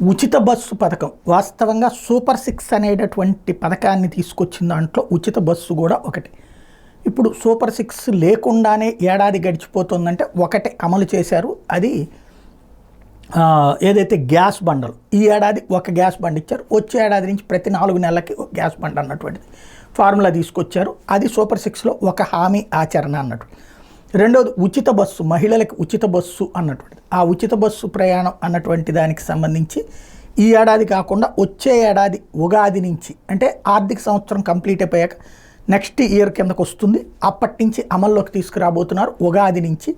ఉచిత బస్సు పథకం వాస్తవంగా సూపర్ 6 అనేటటువంటి పథకాన్ని తీసుకొచ్చిన దాంట్లో ఉచిత బస్సు కూడా ఒకటి. ఇప్పుడు సూపర్ 6 లేకుండానే ఏడాది గడిచిపోతుందంటే ఒకటి అమలు చేశారు. అది ఏదైతే గ్యాస్ బండలు, ఈ ఏడాది ఒక గ్యాస్ బండ ఇచ్చారు. వచ్చే ఏడాది నుంచి ప్రతి 4 నెలలకి ఒక గ్యాస్ బండ అన్నటువంటిది ఫార్ములా తీసుకొచ్చారు. అది సూపర్ 6లో ఒక హామీ ఆచరణ అన్నట్టు. రెండవది ఉచిత బస్సు, మహిళలకు ఉచిత బస్సు అన్నటువంటిది. ఆ ఉచిత బస్సు ప్రయాణం అన్నటువంటి దానికి సంబంధించి ఈ ఏడాది కాకుండా వచ్చే ఏడాది ఉగాది నుంచి, అంటే ఆర్థిక సంవత్సరం కంప్లీట్ అయిపోయాక నెక్స్ట్ ఇయర్ కిందకు వస్తుంది. అప్పటి నుంచి అమల్లోకి తీసుకురాబోతున్నారు ఉగాది నుంచి.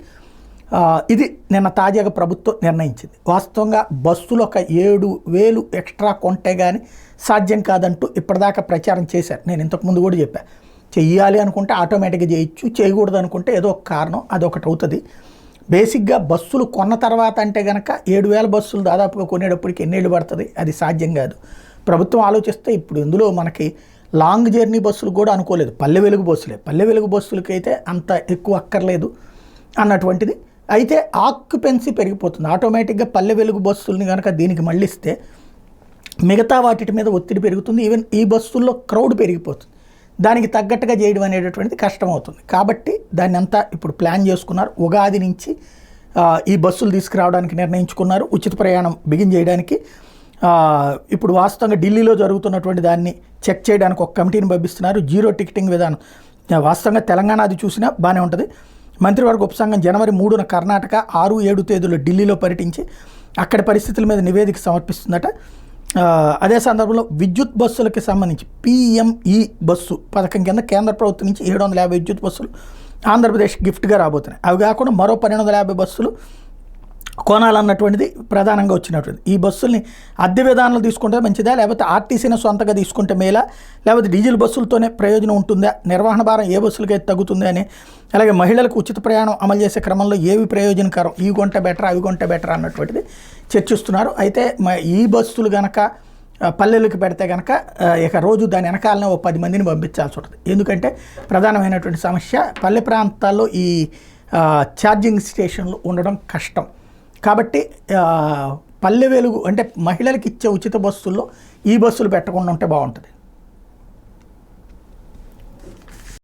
ఇది నిన్న తాజాగా ప్రభుత్వం నిర్ణయించింది. వాస్తవంగా బస్సులు ఒక 7,000 ఎక్స్ట్రా కొంటే కానీ సాధ్యం కాదంటూ ఇప్పటిదాకా ప్రచారం చేశారు. నేను ఇంతకుముందు కూడా చెప్పాను, చెయ్యాలి అనుకుంటే ఆటోమేటిక్గా చేయొచ్చు, చేయకూడదు అనుకుంటే ఏదో ఒక కారణం అదొకటి అవుతుంది. బేసిక్గా బస్సులు కొన్న తర్వాత అంటే కనుక 7,000 బస్సులు దాదాపుగా కొనేటప్పటికి ఎన్నేళ్ళు పడుతుంది, అది సాధ్యం కాదు. ప్రభుత్వం ఆలోచిస్తే ఇప్పుడు ఇందులో మనకి లాంగ్ జర్నీ బస్సులు కూడా అనుకోలేదు, పల్లె వెలుగు బస్సులే. పల్లె వెలుగు బస్సులకి అయితే అంత ఎక్కువ అక్కర్లేదు అన్నటువంటిది. అయితే ఆక్యుపెన్సీ పెరిగిపోతుంది ఆటోమేటిక్గా. పల్లె వెలుగు బస్సుల్ని కనుక దీనికి మళ్ళిస్తే మిగతా వాటి మీద ఒత్తిడి పెరుగుతుంది. ఈవెన్ ఈ బస్సుల్లో క్రౌడ్ పెరిగిపోతుంది. దానికి తగ్గట్టుగా చేయడం అనేటటువంటిది కష్టమవుతుంది. కాబట్టి దాన్ని అంతా ఇప్పుడు ప్లాన్ చేసుకున్నారు. ఉగాది నుంచి ఈ బస్సులు తీసుకురావడానికి నిర్ణయించుకున్నారు. ఉచిత ప్రయాణం బిగిన్ చేయడానికి ఇప్పుడు వాస్తవంగా ఢిల్లీలో జరుగుతున్నటువంటి దాన్ని చెక్ చేయడానికి ఒక కమిటీని పంపిస్తున్నారు. జీరో టికెటింగ్ విధానం వాస్తవంగా తెలంగాణ అది చూసినా బాగానే ఉంటుంది. మంత్రివర్గ ఉపసంఘం జనవరి 3న కర్ణాటక, 6, 7 తేదీలో ఢిల్లీలో పర్యటించి అక్కడి పరిస్థితుల మీద నివేదిక సమర్పిస్తుందట. అదే సందర్భంలో విద్యుత్ బస్సులకి సంబంధించి PME బస్సు పథకం కింద కేంద్ర ప్రభుత్వం నుంచి 750 విద్యుత్ బస్సులు ఆంధ్రప్రదేశ్ గిఫ్ట్గా రాబోతున్నాయి. అవి కాకుండా మరో 1250 బస్సులు కొనాలన్నటువంటిది ప్రధానంగా వచ్చినటువంటిది. ఈ బస్సుల్ని అద్దె విధానంలో తీసుకుంటే మంచిదా, లేకపోతే ఆర్టీసీని సొంతగా తీసుకుంటే మేలా, లేకపోతే డీజిల్ బస్సులతోనే ప్రయోజనం ఉంటుందా, నిర్వహణ భారం ఏ బస్సులకైతే తగ్గుతుంది అని, అలాగే మహిళలకు ఉచిత ప్రయాణం అమలు చేసే క్రమంలో ఏవి ప్రయోజనకరం, ఇవి కొంటే బెటర్ అవి కొంటే బెటర్ అన్నటువంటిది చర్చిస్తున్నారు. అయితే ఈ బస్సులు కనుక పల్లెలకు పెడితే కనుక ఇక రోజు దాని వెనకాలనే 10 మందిని పంపించాల్సి ఉంటుంది. ఎందుకంటే ప్రధానమైనటువంటి సమస్య పల్లె ప్రాంతాల్లో ఈ ఛార్జింగ్ స్టేషన్లు ఉండడం కష్టం. కాబట్టి పల్లె వెలుగు అంటే మహిళలకు ఇచ్చే ఉచిత బస్సుల్లో ఈ బస్సులు పెట్టకుండా ఉంటే బాగుంటుంది.